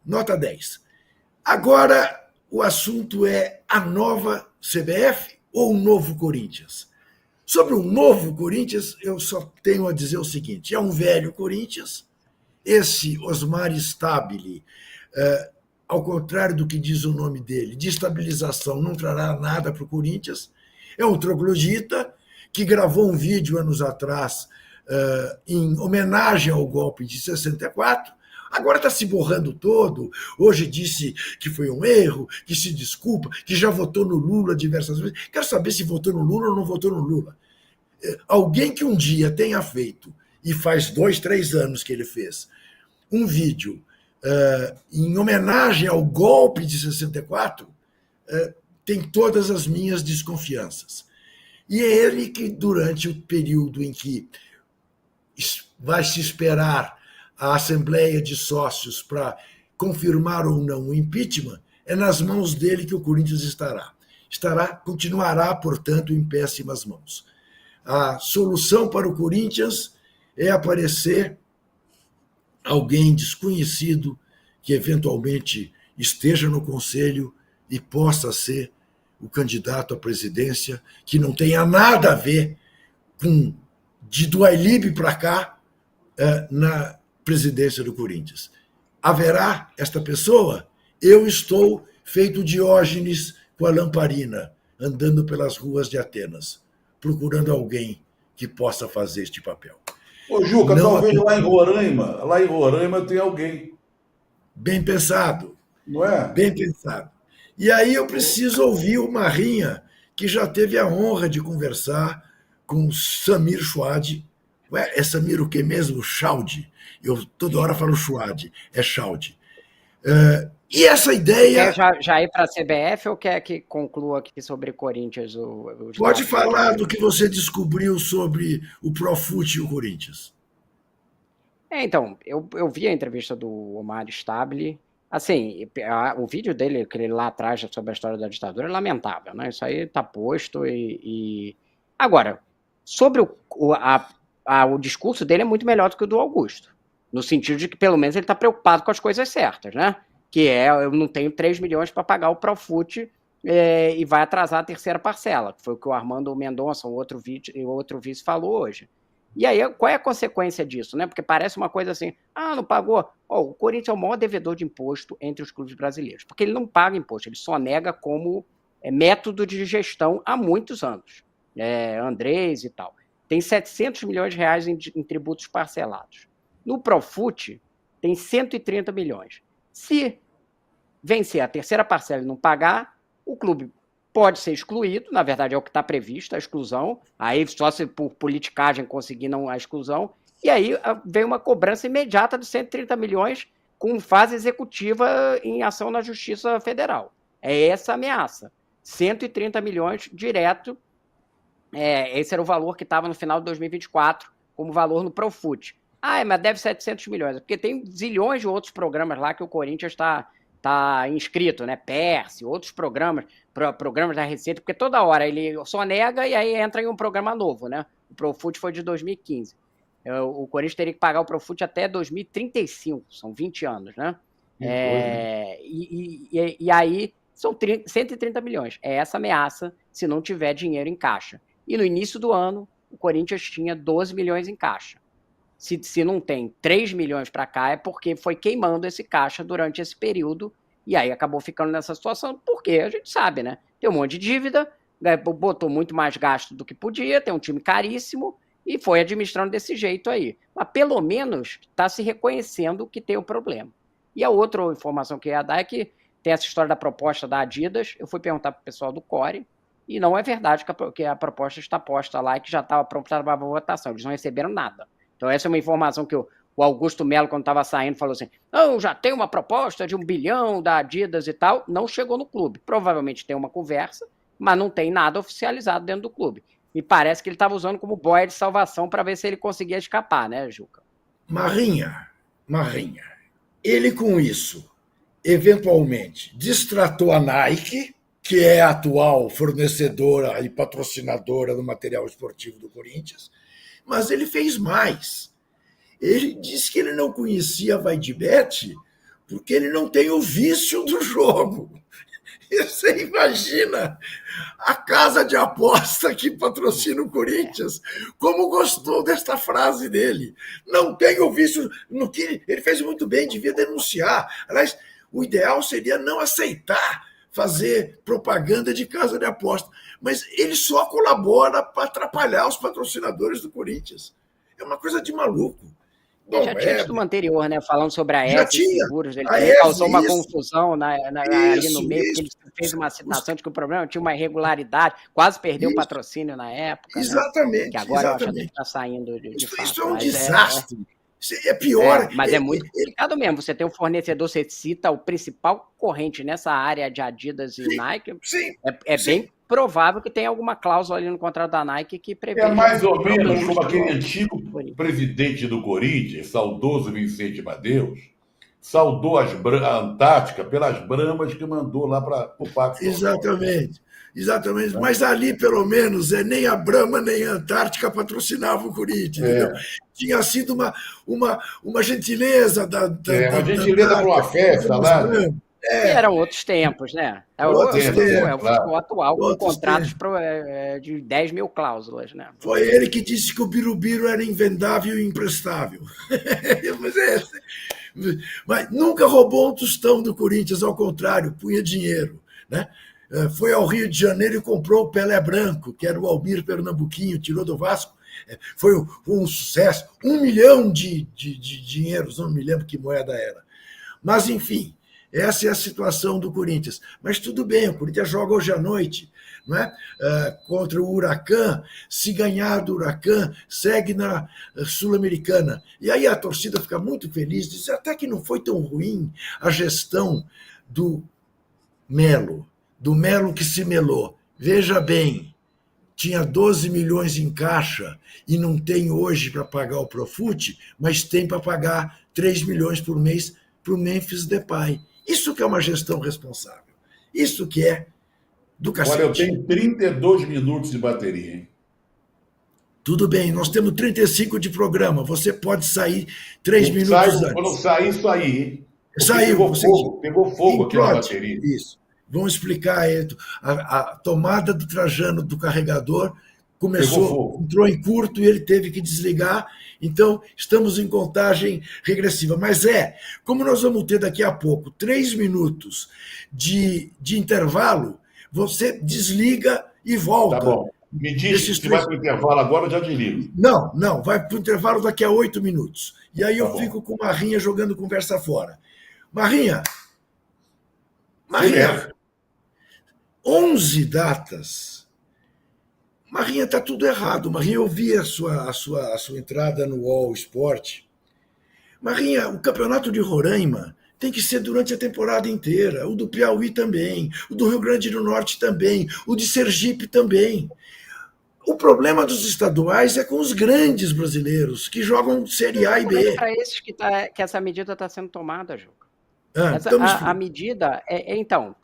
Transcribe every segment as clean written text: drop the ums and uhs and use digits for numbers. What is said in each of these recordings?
Nota 10. Agora, o assunto é a nova CBF ou o novo Corinthians? Sobre o novo Corinthians, eu só tenho a dizer o seguinte: é um velho Corinthians. Esse Osmar Stabile, ao contrário do que diz o nome dele, de estabilização não trará nada para o Corinthians. É um troglodita que gravou um vídeo anos atrás em homenagem ao golpe de 64. Agora está se borrando todo. Hoje disse que foi um erro, que se desculpa, que já votou no Lula diversas vezes. Quero saber se votou no Lula ou não votou no Lula. Alguém que um dia tenha feito, e faz 2, 3 anos que ele fez, um vídeo em homenagem ao golpe de 64, tem todas as minhas desconfianças. E é ele que, durante o período em que vai se esperar a Assembleia de Sócios para confirmar ou não o impeachment, é nas mãos dele que o Corinthians continuará, portanto, em péssimas mãos. A solução para o Corinthians é aparecer alguém desconhecido que eventualmente esteja no conselho e possa ser o candidato à presidência, que não tenha nada a ver com de Duailib para cá na presidência do Corinthians. Haverá esta pessoa? Eu estou feito Diógenes com a lamparina, andando pelas ruas de Atenas, procurando alguém que possa fazer este papel. Ô, Juca, não, talvez lá em Roraima tem alguém. Bem pensado. Não é? Bem pensado. E aí eu preciso ouvir o Marrinha, que já teve a honra de conversar com Samir Chouad. É Samir o quê mesmo? Chouad. Eu toda hora falo Chouad. É Chouad. E essa ideia... Quer já ir para a CBF ou quer que conclua aqui sobre Corinthians? Pode falar do que você descobriu sobre o Profut e o Corinthians. Então, eu vi a entrevista do Omar Stabile. Assim, o vídeo dele, aquele lá atrás sobre a história da ditadura, é lamentável, né? Isso aí está posto e... Agora, sobre o discurso dele é muito melhor do que o do Augusto, no sentido de que, pelo menos, ele está preocupado com as coisas certas, né? Que eu não tenho 3 milhões para pagar o Profut e vai atrasar a terceira parcela, que foi o que o Armando Mendonça, o outro vice, falou hoje. E aí, qual é a consequência disso, né? Porque parece uma coisa assim, não pagou. O Corinthians é o maior devedor de imposto entre os clubes brasileiros, porque ele não paga imposto, ele só nega como método de gestão há muitos anos. Andrés e tal. Tem 700 milhões de reais em tributos parcelados. No Profut, tem 130 milhões. Se vencer a terceira parcela e não pagar, o clube pode ser excluído, na verdade é o que está previsto, a exclusão, aí só se por politicagem conseguir não a exclusão, e aí vem uma cobrança imediata de 130 milhões com fase executiva em ação na Justiça Federal. É essa a ameaça. 130 milhões direto, esse era o valor que estava no final de 2024 como valor no Profut. Mas deve 700 milhões, porque tem zilhões de outros programas lá que o Corinthians está inscrito, né? Perse, outros programas da Receita, porque toda hora ele só nega e aí entra em um programa novo, né? O Profut foi de 2015. O Corinthians teria que pagar o Profut até 2035, são 20 anos, né? E aí são 130 milhões. É essa ameaça se não tiver dinheiro em caixa. E no início do ano, o Corinthians tinha 12 milhões em caixa. Se não tem 3 milhões para cá, é porque foi queimando esse caixa durante esse período e aí acabou ficando nessa situação, porque a gente sabe, né? Tem um monte de dívida, botou muito mais gasto do que podia, tem um time caríssimo e foi administrando desse jeito aí. Mas pelo menos está se reconhecendo que tem o problema. E a outra informação que eu ia dar é que tem essa história da proposta da Adidas. Eu fui perguntar para o pessoal do Core e não é verdade que a proposta está posta lá e que já estava pronta para a votação. Eles não receberam nada. Então essa é uma informação que o Augusto Melo, quando estava saindo, falou assim, já tem uma proposta de 1 bilhão da Adidas e tal, não chegou no clube. Provavelmente tem uma conversa, mas não tem nada oficializado dentro do clube. Me parece que ele estava usando como boia de salvação para ver se ele conseguia escapar, né, Juca? Marrinha, ele com isso, eventualmente, destratou a Nike, que é a atual fornecedora e patrocinadora do material esportivo do Corinthians, mas ele fez mais. Ele disse que ele não conhecia a Vaidibet porque ele não tem o vício do jogo. E você imagina a casa de aposta que patrocina o Corinthians, como gostou desta frase dele. Não tem o vício no que ele fez muito bem, devia denunciar. Aliás, o ideal seria não aceitar fazer propaganda de casa de aposta, mas ele só colabora para atrapalhar os patrocinadores do Corinthians. É uma coisa de maluco. Bom, já tinha título anterior, né? Falando sobre a já ESE tinha. Seguros, ele A causou uma ESE, confusão ali no meio, porque ele fez uma citação de que o problema tinha uma irregularidade, quase perdeu o patrocínio na época. Exatamente. Né? Que agora exatamente. eu acho que está saindo de fato. Isso é um desastre. É pior. Mas é muito complicado mesmo. Você tem um fornecedor, você cita o principal concorrente nessa área de Adidas e Nike. Sim, bem provável que tenha alguma cláusula ali no contrato da Nike que prevê. É mais ou menos como aquele antigo presidente do Corinthians, saudoso Vicente Madeus, saudou a Antártica pelas bramas que mandou lá para o Pacto. Exatamente. Mas ali, pelo menos, nem a Brahma nem a Antártica patrocinavam o Corinthians. Tinha sido uma gentileza uma gentileza para uma festa lá. E eram outros tempos, né? O futebol atual, com contratos de 10 mil cláusulas, né? Foi ele que disse que o Birubiru era invendável e imprestável. Mas nunca roubou um tostão do Corinthians, ao contrário, punha dinheiro, né? Foi ao Rio de Janeiro e comprou o Pelé Branco, que era o Almir Pernambuquinho, tirou do Vasco. Foi um sucesso. 1 milhão de dinheiros, não me lembro que moeda era. Mas, enfim, essa é a situação do Corinthians. Mas tudo bem, o Corinthians joga hoje à noite, não é? Contra o Huracan. Se ganhar do Huracan, segue na Sul-Americana. E aí a torcida fica muito feliz, diz até que não foi tão ruim a gestão do Melo que se melou. Veja bem, tinha 12 milhões em caixa e não tem hoje para pagar o Profut, mas tem para pagar 3 milhões por mês para o Memphis Depay. Isso que é uma gestão responsável. Isso que é do cacete. Olha, eu tenho 32 minutos de bateria, hein? Tudo bem, nós temos 35 de programa. Você pode sair 3 minutos antes. Quando sair, isso aí, hein? Saiu. Pegou fogo aqui na bateria. Isso. Vamos explicar. A tomada do Trajano do carregador entrou em curto e ele teve que desligar. Então, estamos em contagem regressiva. Mas como nós vamos ter daqui a pouco 3 minutos de intervalo, você desliga e volta. Tá bom. Me diz se vai para o intervalo agora, eu já desligo. Não, vai para o intervalo daqui a 8 minutos. E aí eu fico com o Marrinha jogando conversa fora. Marrinha, 11 datas. Marrinha, está tudo errado. Marrinha, eu vi a sua entrada no All Sport. Marrinha, o campeonato de Roraima tem que ser durante a temporada inteira. O do Piauí também, o do Rio Grande do Norte também, o de Sergipe também. O problema dos estaduais é com os grandes brasileiros, que jogam Série A e B. É para esses que essa medida está sendo tomada, Juca. A medida então,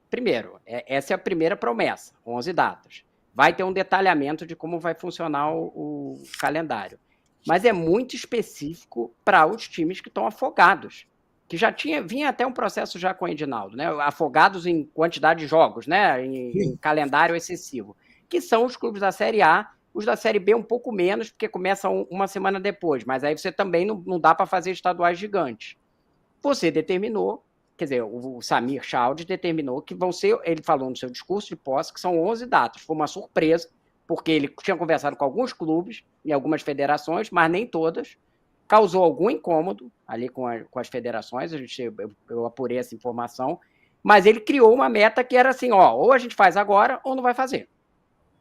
primeiro, essa é a primeira promessa, 11 datas. Vai ter um detalhamento de como vai funcionar o calendário. Mas é muito específico para os times que estão afogados, que já vinha até um processo já com o Edinaldo, né? Afogados em quantidade de jogos, né? Em calendário excessivo, que são os clubes da Série A, os da Série B um pouco menos, porque começam uma semana depois, mas aí você também não dá para fazer estaduais gigantes. Você determinou, quer dizer, o Samir Chaldi determinou que vão ser, ele falou no seu discurso de posse, que são 11 datas. Foi uma surpresa, porque ele tinha conversado com alguns clubes e algumas federações, mas nem todas. Causou algum incômodo ali com as federações, eu apurei essa informação, mas ele criou uma meta que era assim, ou a gente faz agora ou não vai fazer.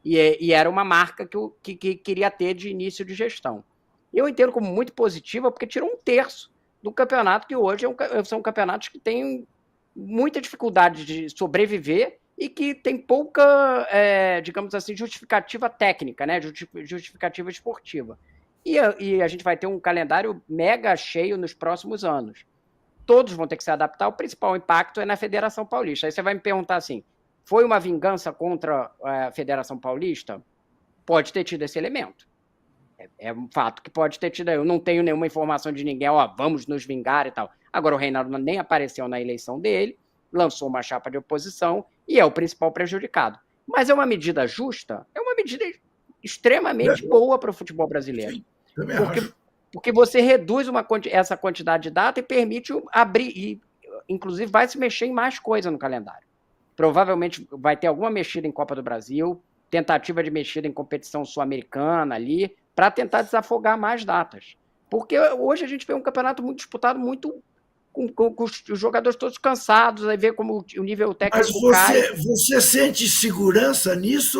E era uma marca que queria ter de início de gestão. Eu entendo como muito positiva, porque tirou 1/3 do campeonato, que hoje são campeonatos que têm muita dificuldade de sobreviver e que tem pouca, digamos assim, justificativa técnica, né? Justificativa esportiva. E a gente vai ter um calendário mega cheio nos próximos anos. Todos vão ter que se adaptar. O principal impacto é na Federação Paulista. Aí você vai me perguntar assim, foi uma vingança contra a Federação Paulista? Pode ter tido esse elemento. É um fato que pode ter tido. Eu não tenho nenhuma informação de ninguém, vamos nos vingar e tal. Agora, o Reinaldo nem apareceu na eleição dele, lançou uma chapa de oposição e é o principal prejudicado. Mas é uma medida justa? É uma medida extremamente boa para o futebol brasileiro. Sim, também acho. Porque você reduz essa quantidade de data e permite abrir, e inclusive vai se mexer em mais coisa no calendário. Provavelmente vai ter alguma mexida em Copa do Brasil, tentativa de mexida em competição sul-americana ali, para tentar desafogar mais datas. Porque hoje a gente vê um campeonato muito disputado, muito com os jogadores todos cansados, aí vê como o nível técnico Mas cai. você sente segurança nisso